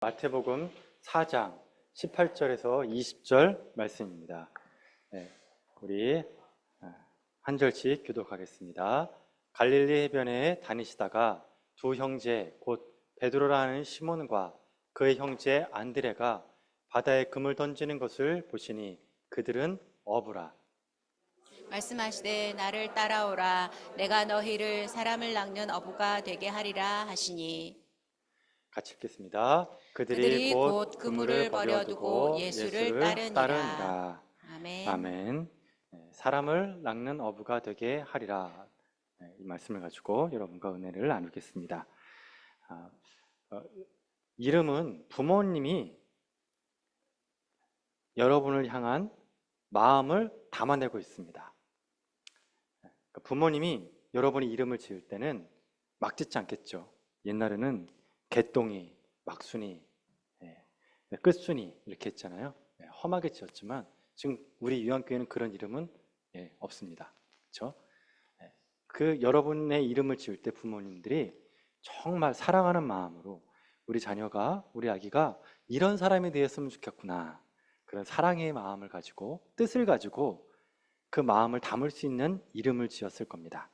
마태복음 4장 18절에서 20절 말씀입니다. 우리 한 절씩 교독하겠습니다. 갈릴리 해변에 다니시다가 두 형제 곧 베드로라는 시몬과 그의 형제 안드레가 바다에 금을 던지는 것을 보시니 그들은 어부라. 말씀하시되 나를 따라오라. 내가 너희를 사람을 낚는 어부가 되게 하리라 하시니. 같이 읽겠습니다. 그들이 곧 그물을 버려두고 예수를 따르니라. 아멘. 아멘. 사람을 낚는 어부가 되게 하리라. 이 말씀을 가지고 여러분과 은혜를 나누겠습니다. 이름은 부모님이 여러분을 향한 마음을 담아내고 있습니다. 부모님이 여러분이 이름을 지을 때는 막 짓지 않겠죠. 옛날에는 개똥이, 막순이, 끝순이 이렇게 했잖아요. 험하게 지었지만 지금 우리 유한교회는 그런 이름은 없습니다. 그렇죠? 그 여러분의 이름을 지을 때 부모님들이 정말 사랑하는 마음으로 우리 자녀가, 우리 아기가 이런 사람이 되었으면 좋겠구나, 그런 사랑의 마음을 가지고, 뜻을 가지고 그 마음을 담을 수 있는 이름을 지었을 겁니다.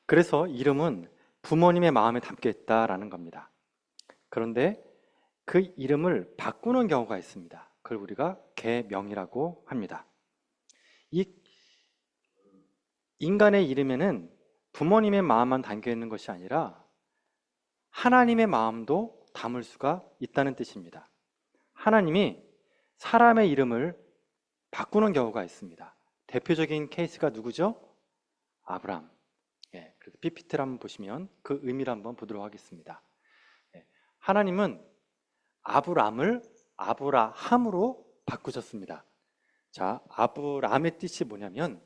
그래서 이름은 부모님의 마음에 담겠다라는 겁니다. 그런데 그 이름을 바꾸는 경우가 있습니다. 그걸 우리가 계명이라고 합니다. 이 인간의 이름에는 부모님의 마음만 담겨 있는 것이 아니라 하나님의 마음도 담을 수가 있다는 뜻입니다. 하나님이 사람의 이름을 바꾸는 경우가 있습니다. 대표적인 케이스가 누구죠? 아브람. 그래서 PPT를 한번 보시면 그 의미를 한번 보도록 하겠습니다. 하나님은 아브람을 아브라함으로 바꾸셨습니다. 자, 아브람의 뜻이 뭐냐면,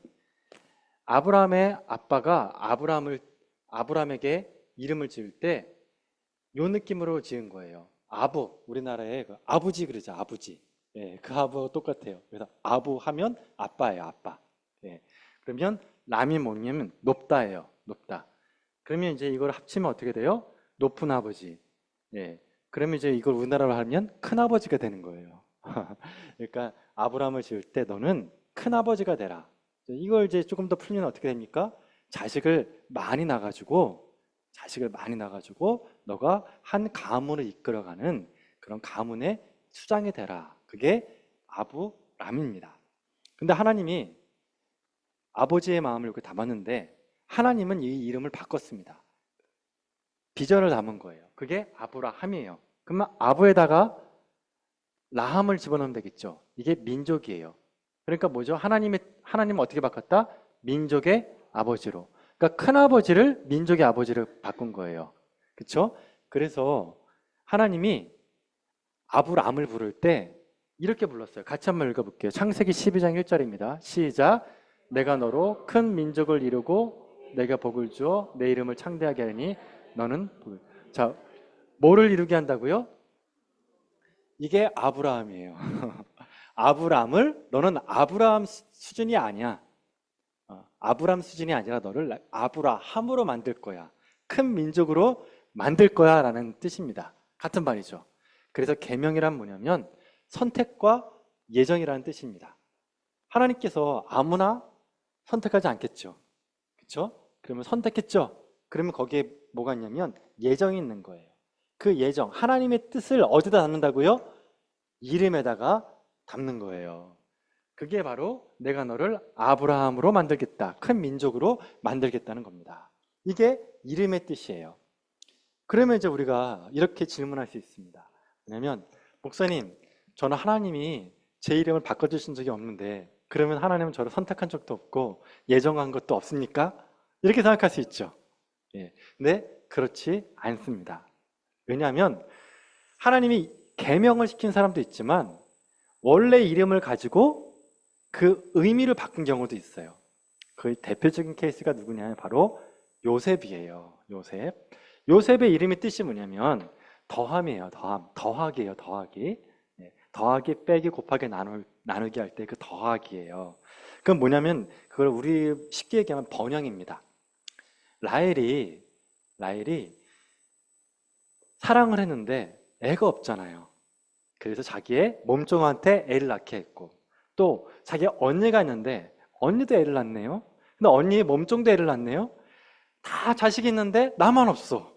아브람의 아빠가 아브람에게 이름을 지을 때 요 느낌으로 지은 거예요. 우리나라에 그 아버지 그러죠, 아버지. 그 아부하고 똑같아요. 그래서 아부 하면 아빠예요, 아빠. 그러면 람이 뭐냐면 높다예요, 높다. 그러면 이제 이걸 합치면 어떻게 돼요? 높은 아버지. 그러면 이제 이걸 우리나라로 하면 큰 아버지가 되는 거예요. 그러니까 아브람을 지을 때 너는 큰 아버지가 되라. 이걸 이제 조금 더 풀면 어떻게 됩니까? 자식을 많이 낳아가지고 너가 한 가문을 이끌어가는 그런 가문의 수장이 되라. 그게 아브람입니다. 근데 하나님이 아버지의 마음을 이렇게 담았는데 하나님은 이 이름을 바꿨습니다. 비전을 담은 거예요. 그게 아브라함이에요. 그러면 아부에다가 라함을 집어넣으면 되겠죠. 이게 민족이에요. 그러니까 뭐죠? 하나님은 어떻게 바꿨다? 민족의 아버지로. 그러니까 큰아버지를 민족의 아버지로 바꾼 거예요. 그렇죠? 그래서 하나님이 아브람을 부를 때 이렇게 불렀어요. 같이 한번 읽어볼게요. 창세기 12장 1절입니다. 시작. 내가 너로 큰 민족을 이루고 내가 복을 주어 내 이름을 창대하게 하리니 너는 복을. 자, 뭐를 이루게 한다고요? 이게 아브라함이에요. 아브람을, 너는 아브라함 수준이 아니야. 아브람 수준이 아니라 너를 아브라함으로 만들 거야. 큰 민족으로 만들 거야 라는 뜻입니다. 같은 말이죠. 그래서 계명이란 뭐냐면 선택과 예정이라는 뜻입니다. 하나님께서 아무나 선택하지 않겠죠. 그렇죠? 그러면 선택했죠. 그러면 거기에 뭐가 있냐면 예정이 있는 거예요. 그 예정, 하나님의 뜻을 어디다 담는다고요? 이름에다가 담는 거예요. 그게 바로 내가 너를 아브라함으로 만들겠다, 큰 민족으로 만들겠다는 겁니다. 이게 이름의 뜻이에요. 그러면 이제 우리가 이렇게 질문할 수 있습니다. 왜냐면 목사님, 저는 하나님이 제 이름을 바꿔주신 적이 없는데 그러면 하나님은 저를 선택한 적도 없고 예정한 것도 없습니까? 이렇게 생각할 수 있죠. 근데 그렇지 않습니다. 왜냐하면 하나님이 계명을 시킨 사람도 있지만 원래 이름을 가지고 그 의미를 바꾼 경우도 있어요. 그 대표적인 케이스가 누구냐면 바로 요셉이에요. 요셉의 이름의 뜻이 뭐냐면 더함이에요. 더하기예요. 더하기 빼기 곱하기 나누기 할 때 그 더하기예요. 그건 뭐냐면 그걸 우리 쉽게 얘기하면 번영입니다. 라헬이 사랑을 했는데 애가 없잖아요. 그래서 자기의 몸종한테 애를 낳게 했고, 또 자기 언니가 있는데 언니도 애를 낳네요. 근데 언니의 몸종도 애를 낳네요. 다 자식이 있는데 나만 없어.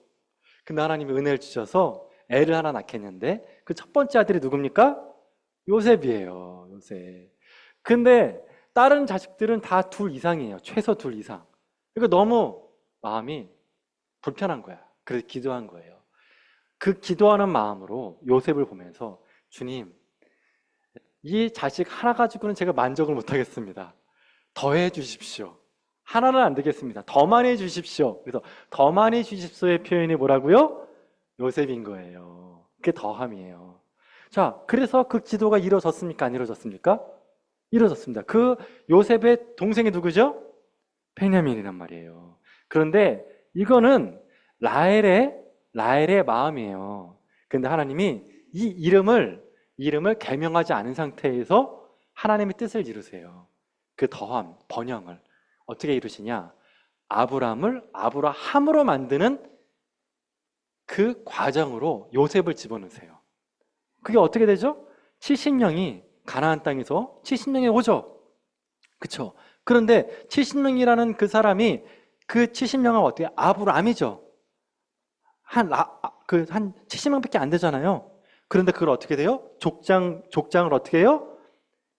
근데 하나님이 은혜를 주셔서 애를 하나 낳겠는데 그 첫 번째 아들이 누굽니까? 요셉이에요. 요셉. 근데 다른 자식들은 다 둘 이상이에요. 최소 둘 이상. 그러니까 너무 마음이 불편한 거야. 그래서 기도한 거예요. 그 기도하는 마음으로 요셉을 보면서 주님, 이 자식 하나 가지고는 제가 만족을 못 하겠습니다. 더해 주십시오. 하나는 안 되겠습니다. 더 많이 주십시오. 그래서 더 많이 주십시오의 표현이 뭐라고요? 요셉인 거예요. 그게 더함이에요. 자, 그래서 그 기도가 이루어졌습니까? 안 이루어졌습니까? 이루어졌습니다. 그 요셉의 동생이 누구죠? 베냐민이란 말이에요. 그런데 이거는 라헬의 마음이에요. 그런데 하나님이 이 이름을 계명하지 않은 상태에서 하나님의 뜻을 이루세요. 그 더함, 번영을 어떻게 이루시냐? 아브람을 아브라함으로 만드는 그 과정으로 요셉을 집어넣으세요. 그게 어떻게 되죠? 70명이 가나안 땅에서 70명이 오죠. 그쵸? 그런데 70명이라는 그 사람이 그 70명은 어떻게? 아브람이죠. 한 70명밖에 안 되잖아요. 그런데 그걸 어떻게 돼요? 족장을 어떻게 해요?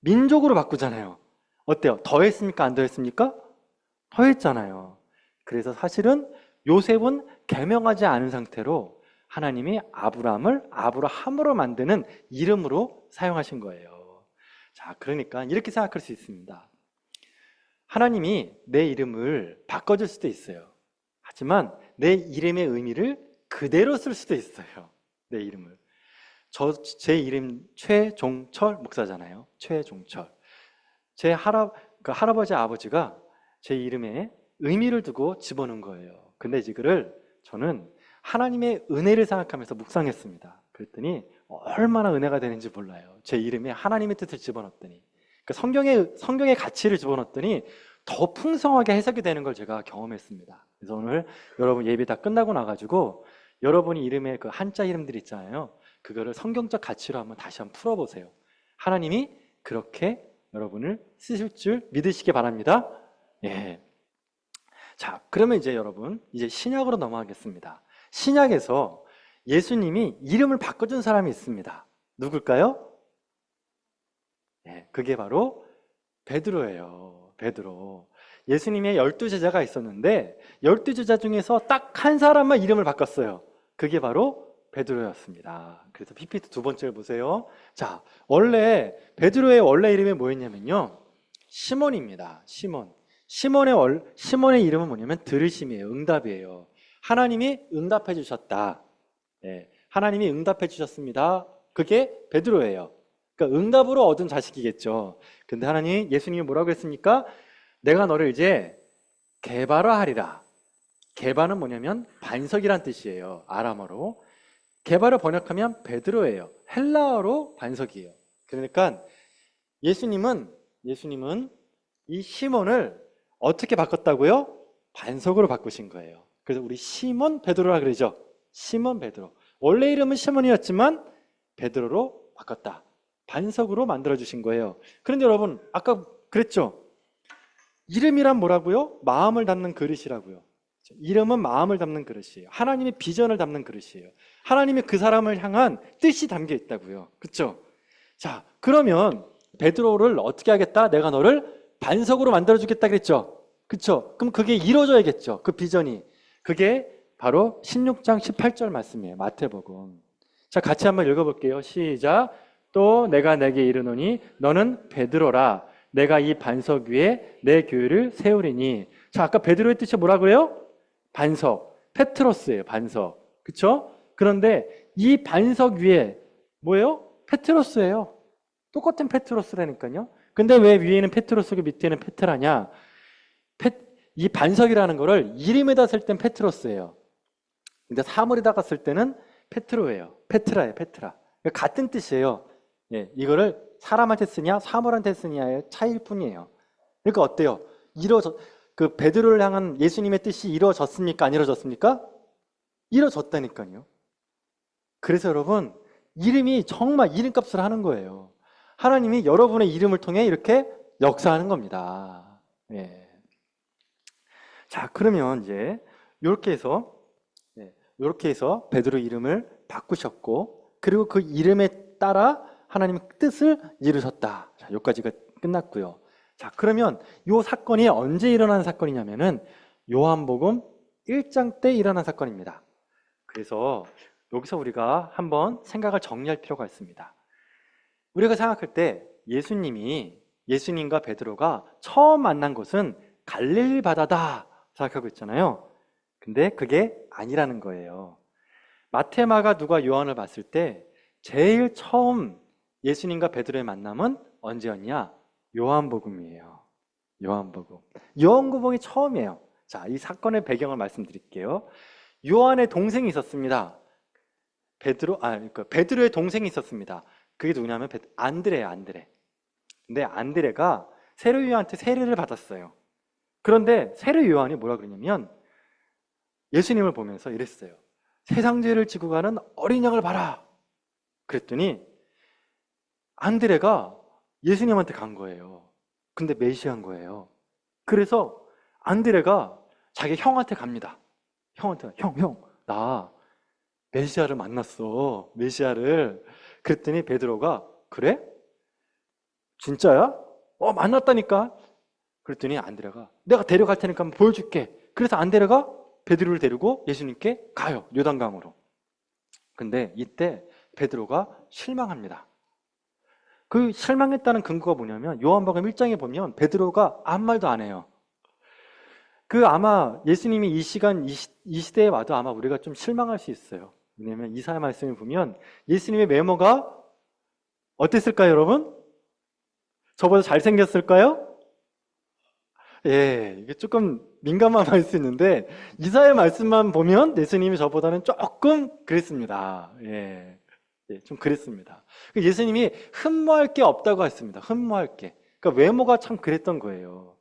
민족으로 바꾸잖아요. 어때요? 더했습니까? 안 더했습니까? 더했잖아요. 그래서 사실은 요셉은 계명하지 않은 상태로 하나님이 아브람을 아브라함으로 만드는 이름으로 사용하신 거예요. 자, 그러니까 이렇게 생각할 수 있습니다. 하나님이 내 이름을 바꿔줄 수도 있어요. 하지만 내 이름의 의미를 그대로 쓸 수도 있어요. 내 이름을. 제 이름 최종철 목사잖아요. 최종철. 제 할아버지 아버지가 제 이름에 의미를 두고 집어넣은 거예요. 근데 이거를 저는 하나님의 은혜를 생각하면서 묵상했습니다. 그랬더니 얼마나 은혜가 되는지 몰라요. 제 이름에 하나님의 뜻을 집어넣었더니, 그러니까 성경의 가치를 집어넣었더니 더 풍성하게 해석이 되는 걸 제가 경험했습니다. 그래서 오늘 여러분 예배 다 끝나고 나가지고 여러분이 이름에 그 한자 이름들 있잖아요. 그거를 성경적 가치로 다시 한번 풀어보세요. 하나님이 그렇게 여러분을 쓰실 줄 믿으시기 바랍니다. 예. 자, 그러면 이제 여러분, 이제 신약으로 넘어가겠습니다. 신약에서 예수님이 이름을 바꿔준 사람이 있습니다. 누굴까요? 예, 그게 바로 베드로예요. 베드로. 예수님의 12제자가 있었는데 12제자 중에서 딱 한 사람만 이름을 바꿨어요. 그게 바로 베드로였습니다. 그래서 PPT 두 번째를 보세요. 자, 베드로의 원래 이름이 뭐였냐면요, 시몬입니다. 시몬의 이름은 뭐냐면 들으심이에요. 응답이에요. 하나님이 응답해 주셨다. 네, 하나님이 응답해 주셨습니다. 그게 베드로예요. 그러니까 응답으로 얻은 자식이겠죠. 근데 예수님이 뭐라고 했습니까? 내가 너를 이제 게바라 하리라. 게바는 뭐냐면 반석이란 뜻이에요. 아람어로. 게바를 번역하면 베드로예요. 헬라어로 반석이에요. 그러니까 예수님은 이 시몬을 어떻게 바꿨다고요? 반석으로 바꾸신 거예요. 그래서 우리 시몬 베드로라 그러죠. 시몬 베드로. 원래 이름은 시몬이었지만 베드로로 바꿨다. 반석으로 만들어주신 거예요. 그런데 여러분, 아까 그랬죠? 이름이란 뭐라고요? 마음을 담는 그릇이라고요. 이름은 마음을 담는 그릇이에요. 하나님의 비전을 담는 그릇이에요. 하나님의 그 사람을 향한 뜻이 담겨 있다고요. 그렇죠? 자, 그러면 베드로를 어떻게 하겠다? 내가 너를 반석으로 만들어주겠다 그랬죠? 그렇죠? 그럼 그게 이루어져야겠죠? 그 비전이. 그게 바로 16장 18절 말씀이에요. 마태복음. 자, 같이 한번 읽어볼게요. 시작. 또 내가 내게 이르노니 너는 베드로라. 내가 이 반석 위에 내 교회를 세우리니. 자, 아까 베드로의 뜻이 뭐라고요? 반석. 페트로스예요. 반석. 그렇죠? 그런데 이 반석 위에 뭐예요? 페트로스예요. 똑같은 페트로스라니까요. 근데 왜 위에는 페트로스고 밑에는 페트라냐? 이 반석이라는 거를 이름에다 쓸 땐 페트로스예요. 근데 사물에다가 쓸 때는 페트로예요. 페트라. 그러니까 같은 뜻이에요. 예, 이거를 사람한테 쓰냐 사물한테 쓰냐의 차이일 뿐이에요. 그러니까 어때요? 그 베드로를 향한 예수님의 뜻이 이루어졌습니까? 안 이루어졌습니까? 이루어졌다니까요. 그래서 여러분, 이름이 정말 이름값을 하는 거예요. 하나님이 여러분의 이름을 통해 이렇게 역사하는 겁니다. 예. 자, 그러면 이제 이렇게 해서 베드로 이름을 바꾸셨고, 그리고 그 이름에 따라 하나님의 뜻을 이루셨다. 자, 여기까지가 끝났고요. 자, 그러면 이 사건이 언제 일어난 사건이냐면은 요한복음 1장 때 일어난 사건입니다. 그래서 여기서 우리가 한번 생각을 정리할 필요가 있습니다. 우리가 생각할 때 예수님과 베드로가 처음 만난 곳은 갈릴리 바다다 생각하고 있잖아요. 근데 그게 아니라는 거예요. 마태, 마가, 누가, 요한을 봤을 때 제일 처음 예수님과 베드로의 만남은 언제였냐? 요한복음이에요. 요한복음이 처음이에요. 자, 이 사건의 배경을 말씀드릴게요. 요한의 동생이 있었습니다. 베드로의 동생이 있었습니다. 그게 누구냐면 안드레예요, 안드레. 근데 안드레가 세례 요한한테 세례를 받았어요. 그런데 세례 요한이 뭐라 그러냐면 예수님을 보면서 이랬어요. 세상 죄를 지고 가는 어린 양을 봐라. 그랬더니 안드레가 예수님한테 간 거예요. 근데 메시아인 거예요. 그래서 안드레가 자기 형한테 갑니다. 형한테, 나 메시아를 만났어. 메시아를. 그랬더니 베드로가, 그래? 진짜야? 만났다니까. 그랬더니 안드레가, 내가 데려갈 테니까 한번 보여줄게. 그래서 안드레가 베드로를 데리고 예수님께 가요. 요단강으로. 근데 이때 베드로가 실망합니다. 그 실망했다는 근거가 뭐냐면 요한복음 1장에 보면 베드로가 아무 말도 안 해요. 아마 예수님이 이 시대에 와도 아마 우리가 좀 실망할 수 있어요. 왜냐하면 이사야 말씀을 보면 예수님의 외모가 어땠을까요, 여러분? 저보다 잘생겼을까요? 예, 이게 조금 민감한 말 수 있는데 이사야 말씀만 보면 예수님이 저보다는 조금 그랬습니다. 예, 좀 그랬습니다. 예수님이 흠모할 게 없다고 했습니다. 흠모할 게. 그러니까 외모가 참 그랬던 거예요.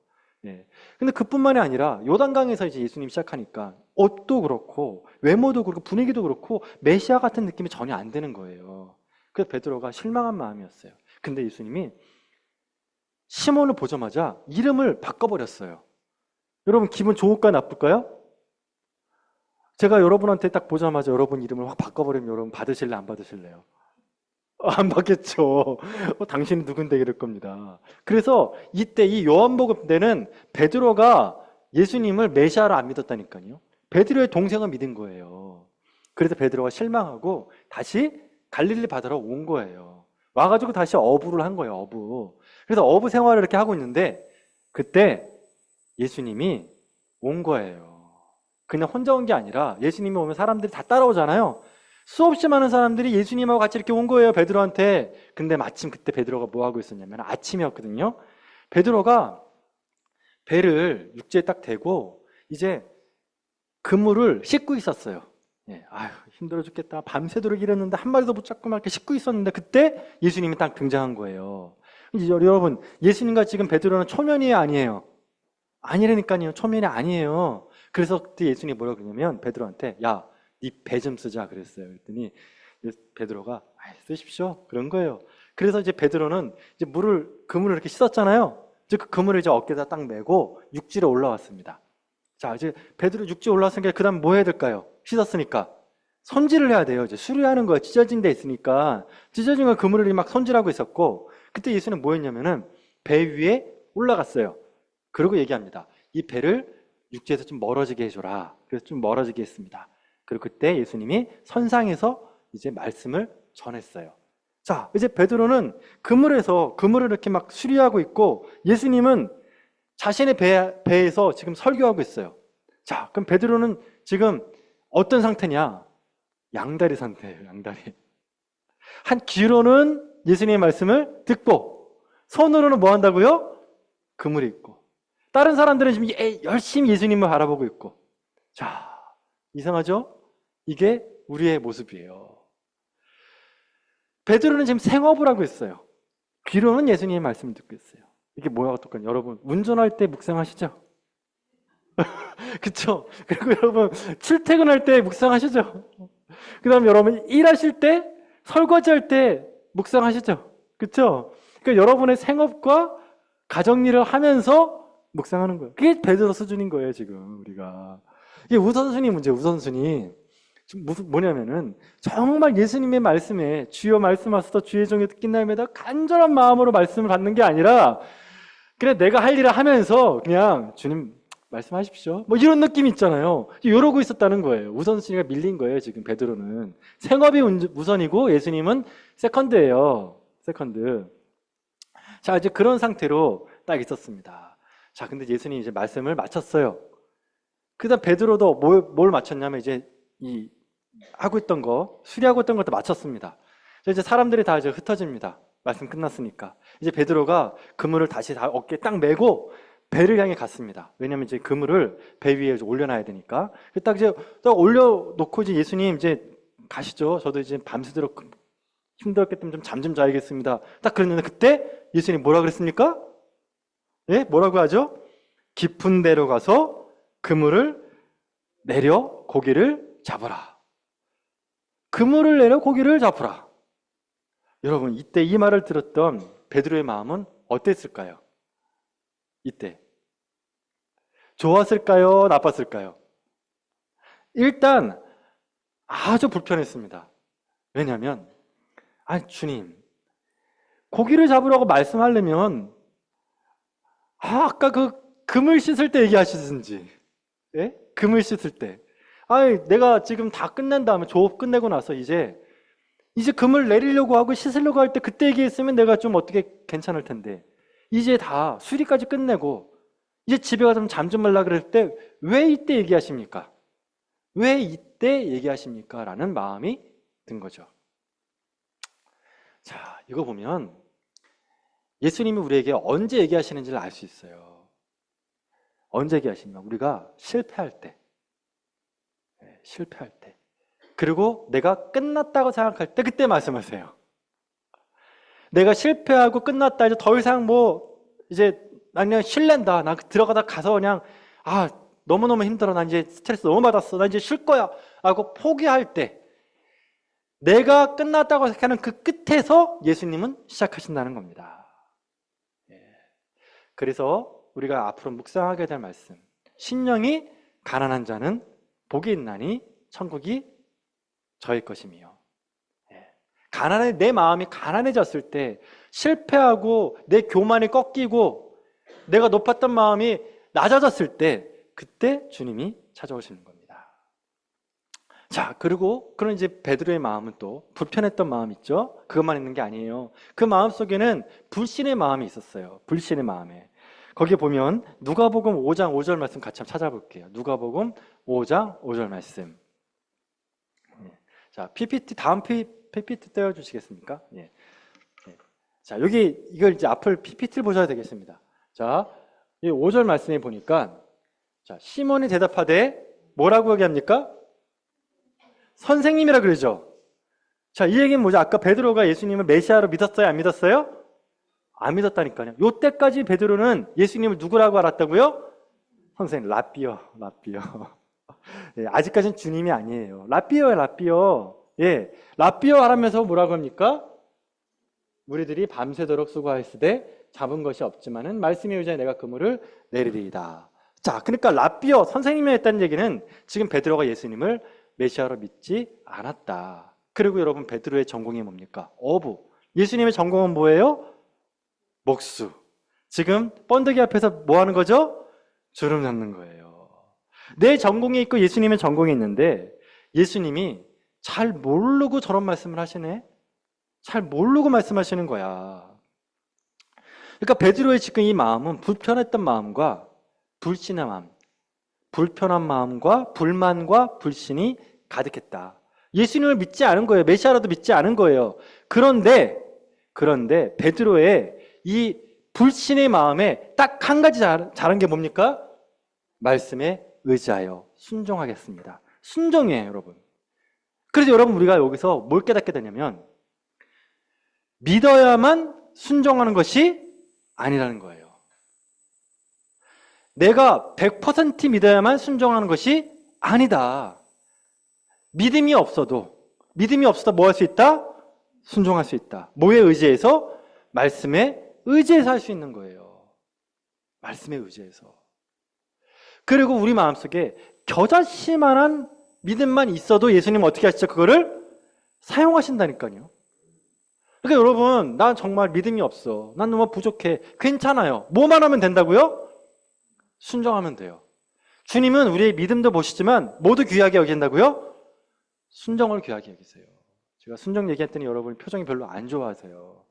예. 근데 그뿐만이 아니라 요단강에서 이제 예수님 시작하니까 옷도 그렇고 외모도 그렇고 분위기도 그렇고 메시아 같은 느낌이 전혀 안 드는 거예요. 그래서 베드로가 실망한 마음이었어요. 근데 예수님이 시몬을 보자마자 이름을 바꿔버렸어요. 여러분 기분 좋을까요, 나쁠까요? 제가 여러분한테 딱 보자마자 여러분 이름을 확 바꿔버리면 여러분 받으실래, 안 받으실래요? 안 받겠죠. 당신은 누군데 이럴 겁니다. 그래서 이때 이 요한복음 때는 베드로가 예수님을 메시아로 안 믿었다니까요. 베드로의 동생을 믿은 거예요. 그래서 베드로가 실망하고 다시 갈릴리 바다로 온 거예요. 와가지고 다시 어부를 한 거예요, 어부. 그래서 어부 생활을 이렇게 하고 있는데 그때 예수님이 온 거예요. 그냥 혼자 온 게 아니라 예수님이 오면 사람들이 다 따라오잖아요. 수없이 많은 사람들이 예수님하고 같이 이렇게 온 거예요, 베드로한테. 근데 마침 그때 베드로가 뭐 하고 있었냐면 아침이었거든요. 베드로가 배를 육지에 딱 대고 이제 그물을 씻고 있었어요. 예, 아유, 힘들어 죽겠다. 밤새도록 일했는데 한 마리도 못 잡고 막 이렇게 씻고 있었는데 그때 예수님이 딱 등장한 거예요. 이제 여러분, 예수님과 지금 베드로는 초면이에요, 아니에요? 아니라니까요. 초면이 아니에요. 그래서 그때 예수님이 뭐라고 그러냐면 베드로한테, 야, 네 배 좀 쓰자 그랬어요. 그랬더니 베드로가 쓰십시오. 그런 거예요. 그래서 이제 베드로는 이제 그물을 이렇게 씻었잖아요. 이제 그 그물을 이제 어깨에다 딱 메고 육지로 올라왔습니다. 자, 이제 베드로 육지에 올라왔으니까 그다음 뭐 해야 될까요? 씻었으니까 손질을 해야 돼요. 이제 수리하는 거예요. 찢어진 데 있으니까 찢어진 거 그물을 막 손질하고 있었고 그때 예수는 뭐 했냐면은 배 위에 올라갔어요. 그리고 얘기합니다. 이 배를 육지에서 좀 멀어지게 해줘라. 그래서 좀 멀어지게 했습니다. 그리고 그때 예수님이 선상에서 이제 말씀을 전했어요. 자, 이제 베드로는 그물을 이렇게 막 수리하고 있고 예수님은 자신의 배에서 지금 설교하고 있어요. 자, 그럼 베드로는 지금 어떤 상태냐? 양다리 상태예요, 양다리. 한 귀로는 예수님의 말씀을 듣고 손으로는 뭐 한다고요? 그물이 있고. 다른 사람들은 지금 열심히 예수님을 바라보고 있고. 자, 이상하죠? 이게 우리의 모습이에요. 베드로는 지금 생업을 하고 있어요. 귀로는 예수님의 말씀을 듣고 있어요. 이게 뭐야 똑같냐? 여러분, 운전할 때 묵상하시죠? 그쵸? 그리고 여러분, 출퇴근할 때 묵상하시죠? 그 다음에 여러분 일하실 때, 설거지할 때 묵상하시죠? 그렇죠? 그러니까 여러분의 생업과 가정일을 하면서 묵상하는 거예요. 그게 베드로 수준인 거예요, 지금 우리가. 이게 우선순위 문제예요, 우선순위. 지금 뭐냐면은 정말 예수님의 말씀에 주여 말씀하소서 주의 종이 듣겠나이다 간절한 마음으로 말씀을 받는 게 아니라 그래 내가 할 일을 하면서 그냥 주님 말씀하십시오 뭐 이런 느낌 있잖아요. 이러고 있었다는 거예요. 우선순위가 밀린 거예요, 지금 베드로는. 생업이 우선이고 예수님은 세컨드예요. 세컨드. 자, 이제 그런 상태로 딱 있었습니다. 자, 근데 예수님이 이제 말씀을 마쳤어요. 그다음 베드로도 뭘 마쳤냐면 이제 이 하고 있던 거, 수리하고 있던 것도 마쳤습니다. 이제 사람들이 다 이제 흩어집니다. 말씀 끝났으니까. 이제 베드로가 그물을 다시 다 어깨에 딱 메고 배를 향해 갔습니다. 왜냐면 이제 그물을 배 위에 올려놔야 되니까. 딱 이제 딱 올려놓고 이제 예수님 이제 가시죠. 저도 이제 밤새도록 힘들었기 때문에 좀 잠 좀 자야겠습니다. 딱 그랬는데 그때 예수님 뭐라 그랬습니까? 예? 뭐라고 하죠? 깊은 데로 가서 그물을 내려 고기를 잡으라. 그물을 내려 고기를 잡으라. 여러분, 이때 이 말을 들었던 베드로의 마음은 어땠을까요? 이때 좋았을까요? 나빴을까요? 일단 아주 불편했습니다. 왜냐하면 주님, 고기를 잡으라고 말씀하려면 아까 그 그물 씻을 때 얘기하시든지, 예? 그물 씻을 때. 내가 지금 다 끝난 다음에 조업 끝내고 나서 이제 그물 내리려고 하고 씻으려고 할 때 그때 얘기했으면 내가 좀 어떻게 괜찮을 텐데 이제 다 수리까지 끝내고 이제 집에 가서 잠 좀 말라 그럴 때 왜 이때 얘기하십니까? 왜 이때 얘기하십니까? 라는 마음이 든 거죠. 자, 이거 보면 예수님이 우리에게 언제 얘기하시는지를 알 수 있어요. 언제 얘기하시냐? 우리가 실패할 때. 실패할 때. 그리고 내가 끝났다고 생각할 때 그때 말씀하세요. 내가 실패하고 끝났다. 이제 더 이상 이제 난 그냥 쉴랜다. 나 들어가다 가서 그냥 너무너무 힘들어. 난 이제 스트레스 너무 받았어. 나 이제 쉴 거야. 하고 포기할 때 내가 끝났다고 생각하는 그 끝에서 예수님은 시작하신다는 겁니다. 그래서 우리가 앞으로 묵상하게 될 말씀, 심령이 가난한 자는 복이 있나니 천국이 저의 것이며. 내 마음이 가난해졌을 때, 실패하고 내 교만이 꺾이고 내가 높았던 마음이 낮아졌을 때 그때 주님이 찾아오시는 겁니다. 자, 그리고 그런 이제 베드로의 마음은 또 불편했던 마음 있죠? 그것만 있는 게 아니에요. 그 마음 속에는 불신의 마음이 있었어요. 불신의 마음에. 거기 보면 누가복음 5장 5절 말씀 같이 한번 찾아볼게요. 누가복음 5장 5절 말씀. 자, PPT 다음 PPT 떼어주시겠습니까? 예. 자, 이걸 이제 앞을 PPT를 보셔야 되겠습니다. 자, 이 5절 말씀에 보니까 자, 시몬이 대답하되 뭐라고 얘기합니까? 선생님이라 그러죠. 자, 이 얘기는 뭐죠? 아까 베드로가 예수님을 메시아로 믿었어요? 안 믿었어요? 안 믿었다니까요. 요때까지 베드로는 예수님을 누구라고 알았다고요? 선생님, 라삐어. 예, 아직까지는 주님이 아니에요. 라삐어예요, 라삐어. 예, 라삐어 하라면서 뭐라고 합니까? 무리들이 밤새도록 수고하였으되 잡은 것이 없지만은 말씀에 의지하여 내가 그물을 내리리이다. 자, 그러니까 라삐어 선생님이 했다는 얘기는 지금 베드로가 예수님을 메시아로 믿지 않았다. 그리고 여러분, 베드로의 전공이 뭡니까? 어부. 예수님의 전공은 뭐예요? 목수. 지금 번데기 앞에서 뭐 하는 거죠? 주름 잡는 거예요. 내 전공이 있고 예수님의 전공이 있는데 예수님이 잘 모르고 저런 말씀을 하시네? 잘 모르고 말씀하시는 거야. 그러니까 베드로의 지금 이 마음은 불편했던 마음과 불신의 마음, 불편한 마음과 불만과 불신이 가득했다. 예수님을 믿지 않은 거예요. 메시아라도 믿지 않은 거예요. 그런데 베드로의 이 불신의 마음에 딱 한 가지 잘한 게 뭡니까? 말씀에 의지하여 순종하겠습니다. 순종이에요, 여러분. 그래서 여러분, 우리가 여기서 뭘 깨닫게 되냐면 믿어야만 순종하는 것이 아니라는 거예요. 내가 100% 믿어야만 순종하는 것이 아니다. 믿음이 없어도 뭐 할 수 있다? 순종할 수 있다. 뭐에 의지해서? 말씀에 의지해서 할 수 있는 거예요. 말씀에 의지해서. 그리고 우리 마음속에 겨자씨만한 믿음만 있어도 예수님은 어떻게 하시죠? 그거를 사용하신다니까요. 그러니까 여러분, 난 정말 믿음이 없어. 난 너무 부족해. 괜찮아요. 뭐만 하면 된다고요? 순종하면 돼요. 주님은 우리의 믿음도 보시지만 모두 귀하게 여긴다고요? 순종을 귀하게 여기세요. 제가 순종 얘기했더니 여러분 표정이 별로 안 좋아하세요.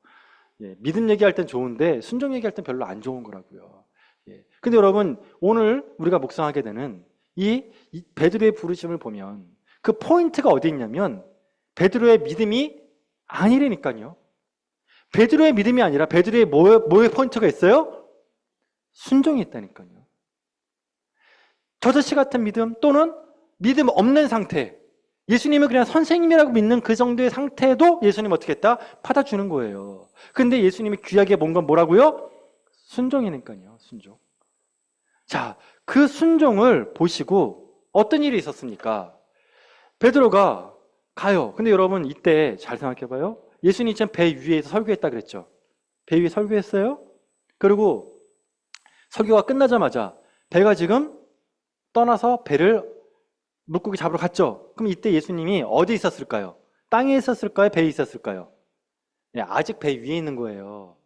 예, 믿음 얘기할 땐 좋은데 순종 얘기할 땐 별로 안 좋은 거라고요. 예. 근데 여러분, 오늘 우리가 묵상하게 되는 이 베드로의 부르심을 보면 그 포인트가 어디 있냐면 베드로의 믿음이 아니라니까요. 베드로의 믿음이 아니라 베드로의 뭐의 포인트가 있어요? 순종이 있다니까요. 겨자씨 같은 믿음 또는 믿음 없는 상태, 예수님을 그냥 선생님이라고 믿는 그 정도의 상태도 예수님 어떻게 했다? 받아주는 거예요. 근데 예수님이 귀하게 본 건 뭐라고요? 순종이니까요. 순종. 자, 그 순종을 보시고 어떤 일이 있었습니까? 베드로가 가요. 근데 여러분 이때 잘 생각해봐요. 예수님이 지금 배 위에서 설교했다 그랬죠. 배 위에 설교했어요. 그리고 설교가 끝나자마자 배가 지금 떠나서 배를 물고기 잡으러 갔죠. 그럼 이때 예수님이 어디 있었을까요? 땅에 있었을까요? 배에 있었을까요? 예, 아직 배 위에 있는 거예요.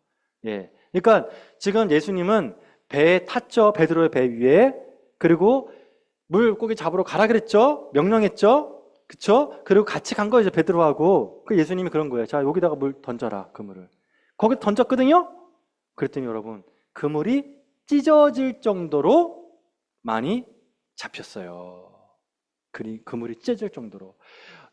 예, 그러니까 지금 예수님은 배에 탔죠. 베드로의 배 위에. 그리고 물고기 잡으러 가라 그랬죠. 명령했죠. 그쵸? 그리고 같이 간 거예요. 베드로하고. 그 예수님이 그런 거예요. 자, 여기다가 물 던져라. 그물을. 거기 던졌거든요. 그랬더니 여러분, 그물이 찢어질 정도로 많이 잡혔어요. 그물이 찢어질 정도로.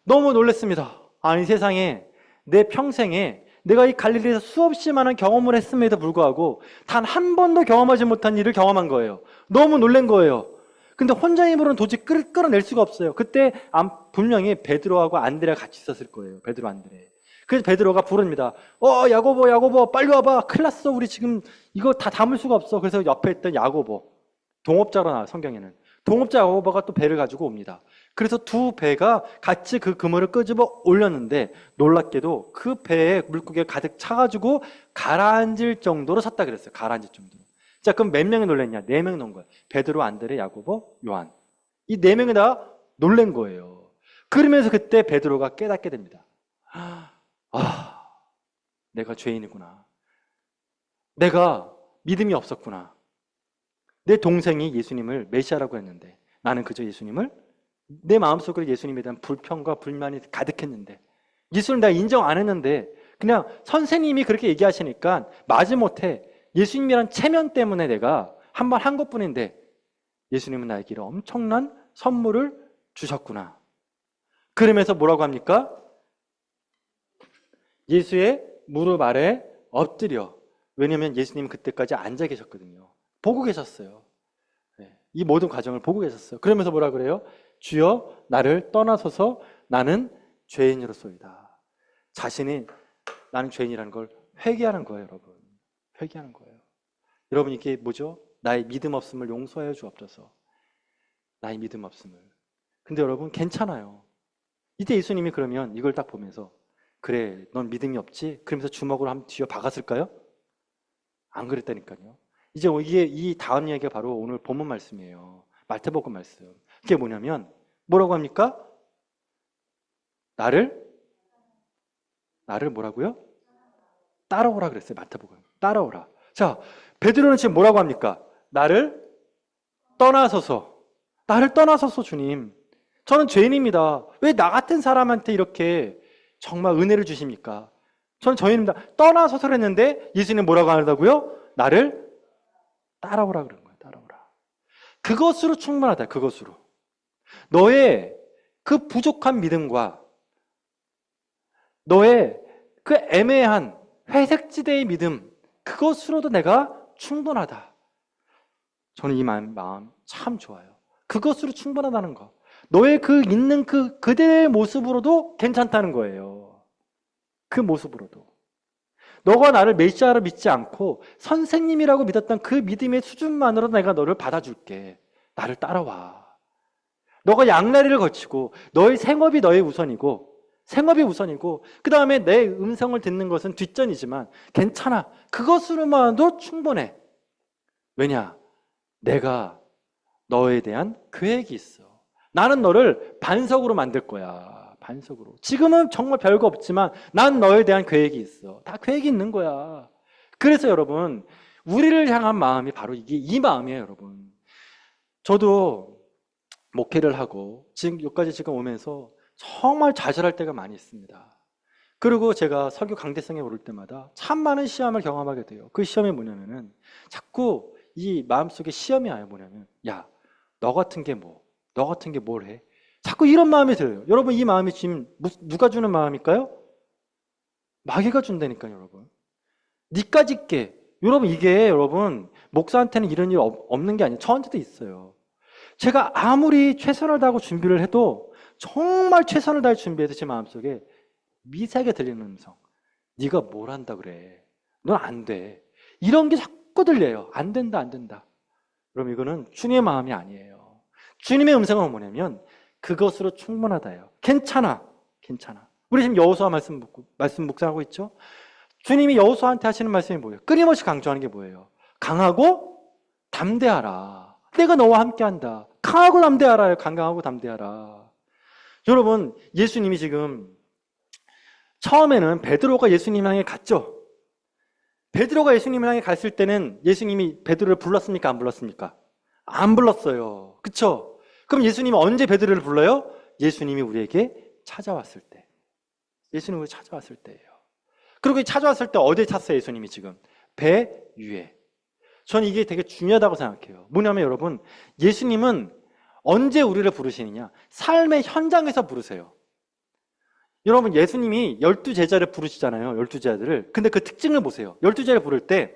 너무 놀랐습니다. 아니, 세상에 내 평생에 내가 이 갈릴리에서 수없이 많은 경험을 했음에도 불구하고 단 한 번도 경험하지 못한 일을 경험한 거예요. 너무 놀란 거예요. 근데 혼자 힘으로는 도저히 끌어낼 수가 없어요. 그때 분명히 베드로하고 안드레가 같이 있었을 거예요. 베드로, 안드레. 그래서 베드로가 부릅니다. 야고보, 빨리 와봐. 큰일 났어. 우리 지금 이거 다 담을 수가 없어. 그래서 옆에 있던 야고보, 동업자로 나와요, 성경에는. 동업자 야고보가 또 배를 가지고 옵니다. 그래서 두 배가 같이 그 그물을 끄집어 올렸는데 놀랍게도 그 배에 물고기가 가득 차가지고 가라앉을 정도로 섰다 그랬어요. 가라앉을 정도로. 자, 그럼 몇 명이 놀랐냐? 4명이 논 거예요. 베드로, 안드레, 야고보, 요한. 이 4명이 다 놀란 거예요. 그러면서 그때 베드로가 깨닫게 됩니다. 내가 죄인이구나. 내가 믿음이 없었구나. 내 동생이 예수님을 메시아라고 했는데 나는 그저 예수님을 내 마음속으로 예수님에 대한 불평과 불만이 가득했는데 예수를 내가 인정 안 했는데 그냥 선생님이 그렇게 얘기하시니까 마지못해 예수님이란 체면 때문에 내가 한 번 한 것뿐인데 예수님은 나에게 엄청난 선물을 주셨구나. 그러면서 뭐라고 합니까? 예수의 무릎 아래 엎드려. 왜냐하면 예수님은 그때까지 앉아 계셨거든요. 보고 계셨어요. 이 모든 과정을 보고 계셨어요. 그러면서 뭐라 그래요? 주여 나를 떠나소서 나는 죄인으로소이다. 자신이 나는 죄인이라는 걸 회개하는 거예요, 여러분. 회개하는 거예요. 여러분 이게 뭐죠? 나의 믿음 없음을 용서하여 주옵소서. 나의 믿음 없음을. 근데 여러분 괜찮아요. 이때 예수님이 그러면 이걸 딱 보면서 그래, 넌 믿음이 없지? 그러면서 주먹으로 한번 뒤어 박았을까요? 안 그랬다니까요. 이제 이 다음 이야기가 바로 오늘 본문 말씀이에요. 마태복음 말씀. 그게 뭐냐면 뭐라고 합니까? 나를 뭐라고요? 따라오라 그랬어요. 마태복음. 따라오라. 자, 베드로는 지금 뭐라고 합니까? 나를 떠나소서. 나를 떠나소서 주님. 저는 죄인입니다. 왜 나 같은 사람한테 이렇게 정말 은혜를 주십니까? 저는 죄인입니다. 떠나소서 했는데 예수님 뭐라고 하다고요? 나를 따라오라 그런 거예요. 따라오라. 그것으로 충분하다. 그것으로. 너의 그 부족한 믿음과 너의 그 애매한 회색지대의 믿음, 그것으로도 내가 충분하다. 저는 이 마음 참 좋아요. 그것으로 충분하다는 거. 너의 그 있는 그대의 모습으로도 괜찮다는 거예요. 그 모습으로도. 너가 나를 메시아로 믿지 않고 선생님이라고 믿었던 그 믿음의 수준만으로 내가 너를 받아줄게. 나를 따라와. 너가 양다리를 거치고 너의 생업이 너의 우선이고 생업이 우선이고 그 다음에 내 음성을 듣는 것은 뒷전이지만 괜찮아. 그것으로만도 충분해. 왜냐? 내가 너에 대한 계획이 있어. 나는 너를 반석으로 만들 거야. 반석으로. 지금은 정말 별거 없지만 난 너에 대한 계획이 있어. 다 계획이 있는 거야. 그래서 여러분, 우리를 향한 마음이 바로 이게 이 마음이에요, 여러분. 저도 목회를 하고 지금 여기까지 지금 오면서 정말 좌절할 때가 많이 있습니다. 그리고 제가 설교 강대성에 오를 때마다 참 많은 시험을 경험하게 돼요. 그 시험이 뭐냐면은 자꾸 이 마음속에 시험이 와요. 뭐냐면 야, 너 같은 게 뭐? 너 같은 게 뭘 해? 자꾸 이런 마음이 들어요. 여러분, 이 마음이 지금 누가 주는 마음일까요? 마귀가 준다니까요, 여러분. 니까짓 게. 여러분, 이게 여러분 목사한테는 이런 일 없는 게 아니에요. 저한테도 있어요. 제가 아무리 최선을 다하고 준비를 해도 정말 최선을 다해 준비해도 제 마음속에 미세하게 들리는 음성. 네가 뭘 한다 그래. 넌 안 돼. 이런 게 자꾸 들려요. 안 된다, 안 된다. 그럼 이거는 주님의 마음이 아니에요. 주님의 음성은 뭐냐면 그것으로 충분하다예요. 괜찮아. 괜찮아. 우리 지금 여호수아 말씀 묵상하고 있죠? 주님이 여호수아한테 하시는 말씀이 뭐예요? 끊임없이 강조하는 게 뭐예요? 강하고 담대하라. 내가 너와 함께한다. 강하고 담대하라. 강강하고 담대하라. 여러분, 예수님이 지금 처음에는 베드로가 예수님 향해 갔죠. 베드로가 예수님 향해 갔을 때는 예수님이 베드로를 불렀습니까? 안 불렀습니까? 안 불렀어요. 그쵸? 그럼 예수님이 언제 베드로를 불러요? 예수님이 우리에게 찾아왔을 때. 예수님이 우리 찾아왔을 때예요. 그리고 찾아왔을 때 어디에 찼어요? 예수님이 지금 배 위에. 저는 이게 되게 중요하다고 생각해요. 뭐냐면 여러분, 예수님은 언제 우리를 부르시느냐? 삶의 현장에서 부르세요. 여러분, 예수님이 12제자를 부르시잖아요. 12제자들을. 근데 그 특징을 보세요. 12제자를 부를 때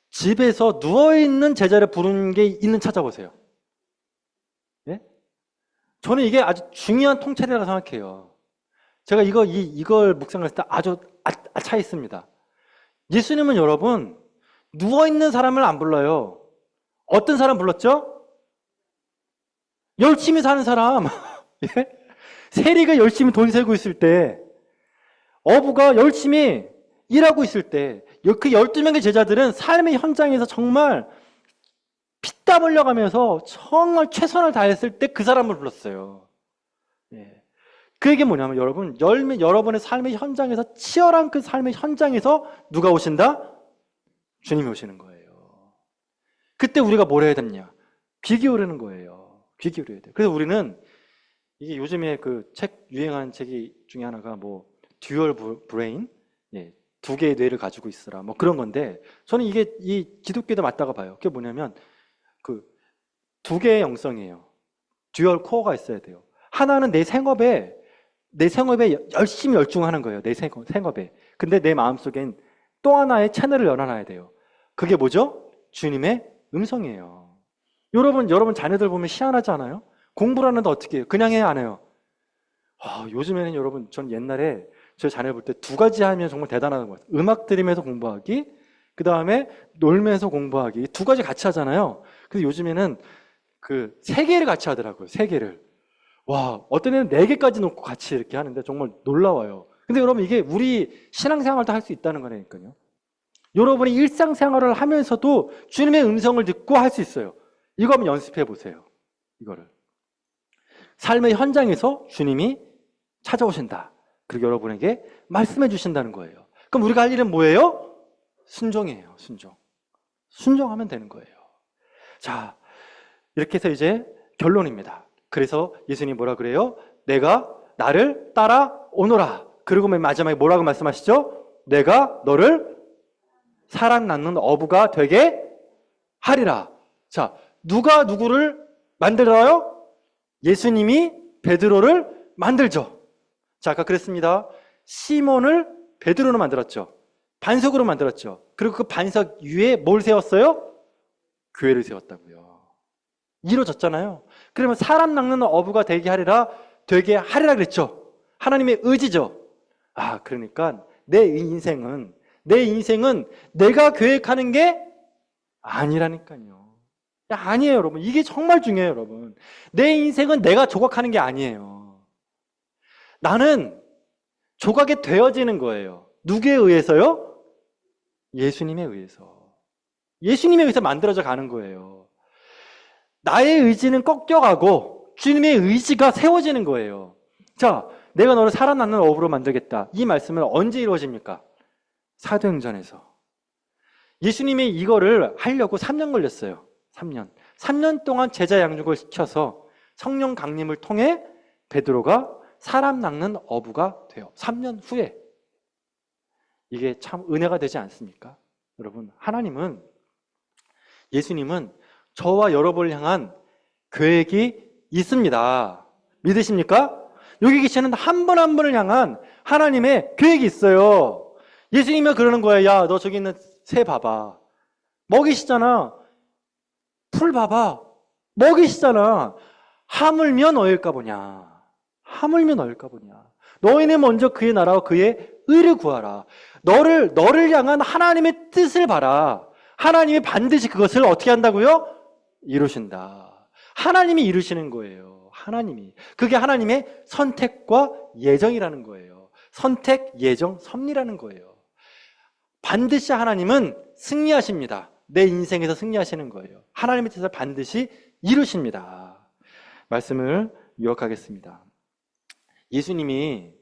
집에서 누워있는 제자를 부르는 게 있는 찾아보세요. 예? 저는 이게 아주 중요한 통찰이라고 생각해요. 제가 이걸 묵상했을 때 아주 차있습니다. 예수님은 여러분, 누워있는 사람을 안 불러요. 어떤 사람 불렀죠? 열심히 사는 사람. 예? 세리가 열심히 돈 세고 있을 때, 어부가 열심히 일하고 있을 때, 그 12명의 제자들은 삶의 현장에서 정말 피땀 흘려가면서 정말 최선을 다했을 때 그 사람을 불렀어요. 예. 그게 뭐냐면 여러분, 여러분의 삶의 현장에서 치열한 그 삶의 현장에서 누가 오신다? 주님이 오시는 거예요. 그때 우리가 뭘 해야 되냐? 귀 기울이는 거예요. 귀 기울여야 돼요. 그래서 우리는 이게 요즘에 그 책 유행한 책이 중에 하나가 뭐 듀얼 브레인, 예, 두 개의 뇌를 가지고 있으라 뭐 그런 건데, 저는 이게 이 기독교에도 맞다고 봐요. 그게 뭐냐면 그 두 개의 영성이에요. 듀얼 코어가 있어야 돼요. 하나는 내 생업에 열심히 열중하는 거예요. 내 생업에. 근데 내 마음속엔 또 하나의 채널을 열어놔야 돼요. 그게 뭐죠? 주님의 음성이에요. 여러분 자녀들 보면 희한하지 않아요? 공부를 하는데 어떻게 해요? 그냥 해야 안 해요? 요즘에는 여러분, 전 옛날에 저 자녀 볼 때 두 가지 하면 정말 대단한 것 같아요. 음악 들으면서 공부하기, 그 다음에 놀면서 공부하기. 두 가지 같이 하잖아요. 근데 요즘에는 그 세 개를 같이 하더라고요. 세 개를. 와, 어떤 애는 네 개까지 놓고 같이 이렇게 하는데 정말 놀라워요. 근데 여러분, 이게 우리 신앙생활도 할 수 있다는 거니까요. 여러분이 일상생활을 하면서도 주님의 음성을 듣고 할 수 있어요. 이거 한번 연습해 보세요. 이거를. 삶의 현장에서 주님이 찾아오신다. 그리고 여러분에게 말씀해 주신다는 거예요. 그럼 우리가 할 일은 뭐예요? 순종이에요. 순종. 순종하면 되는 거예요. 자, 이렇게 해서 이제 결론입니다. 그래서 예수님이 뭐라 그래요? 내가 나를 따라오너라. 그리고 맨 마지막에 뭐라고 말씀하시죠? 내가 너를 사랑 낳는 어부가 되게 하리라. 자, 누가 누구를 만들어요? 예수님이 베드로를 만들죠. 자, 아까 그랬습니다. 시몬을 베드로로 만들었죠. 반석으로 만들었죠. 그리고 그 반석 위에 뭘 세웠어요? 교회를 세웠다고요. 이루어졌잖아요. 그러면 사람 낚는 어부가 되게 하리라 그랬죠. 하나님의 의지죠. 그러니까 내 인생은 내가 계획하는 게 아니라니까요. 아니에요, 여러분. 이게 정말 중요해요, 여러분. 내 인생은 내가 조각하는 게 아니에요. 나는 조각이 되어지는 거예요. 누구에 의해서요? 예수님에 의해서. 예수님에 의해서 만들어져 가는 거예요. 나의 의지는 꺾여가고 주님의 의지가 세워지는 거예요. 자, 내가 너를 살아나는 어부로 만들겠다. 이 말씀은 언제 이루어집니까? 사도행전에서. 예수님이 이거를 하려고 3년 걸렸어요. 3년. 3년 동안 제자 양육을 시켜서 성령 강림을 통해 베드로가 사람 낚는 어부가 돼요. 3년 후에. 이게 참 은혜가 되지 않습니까? 여러분, 하나님은, 예수님은 저와 여러분을 향한 계획이 있습니다. 믿으십니까? 여기 계시는 한 분 한 분을 향한 하나님의 계획이 있어요. 예수님이 그러는 거예요. 야, 너 저기 있는 새 봐봐. 먹이시잖아. 풀 봐봐. 먹이시잖아. 하물며 너일까 보냐. 하물며 너일까 보냐. 너희는 먼저 그의 나라와 그의 의를 구하라. 너를 향한 하나님의 뜻을 봐라. 하나님이 반드시 그것을 어떻게 한다고요? 이루신다. 하나님이 이루시는 거예요. 하나님이. 그게 하나님의 선택과 예정이라는 거예요. 선택, 예정, 섭리라는 거예요. 반드시 하나님은 승리하십니다. 내 인생에서 승리하시는 거예요. 하나님의 뜻을 반드시 이루십니다. 말씀을 요약하겠습니다. 예수님이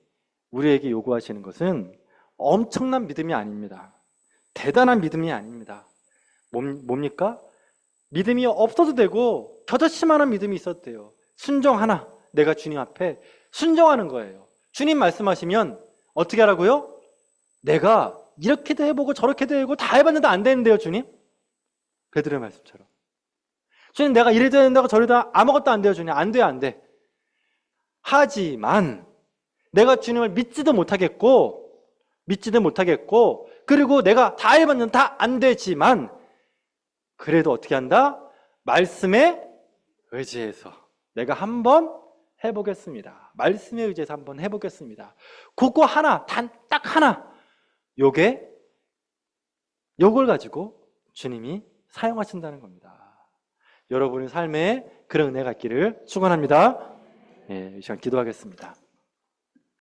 우리에게 요구하시는 것은 엄청난 믿음이 아닙니다. 대단한 믿음이 아닙니다. 뭡니까? 믿음이 없어도 되고 겨자씨만한 믿음이 있어도 돼요. 순종 하나, 내가 주님 앞에 순종하는 거예요. 주님 말씀하시면 어떻게 하라고요? 내가 이렇게도 해보고 저렇게도 해보고 다 해봤는데 안 되는데요, 주님? 베드로의 말씀처럼. 주님, 내가 이래도 된다고 저래도 아무것도 안 돼요, 주님. 안 돼요, 안 돼. 하지만 내가 주님을 믿지도 못하겠고 그리고 내가 다 해봤는데 다 안 되지만 그래도 어떻게 한다? 말씀에 의지해서 내가 한번 해보겠습니다. 말씀에 의지해서 한번 해보겠습니다. 그거 하나, 딱 하나, 요걸 가지고 주님이 사용하신다는 겁니다. 여러분의 삶에 그런 은혜가 있기를 축원합니다. 이 시간 기도하겠습니다.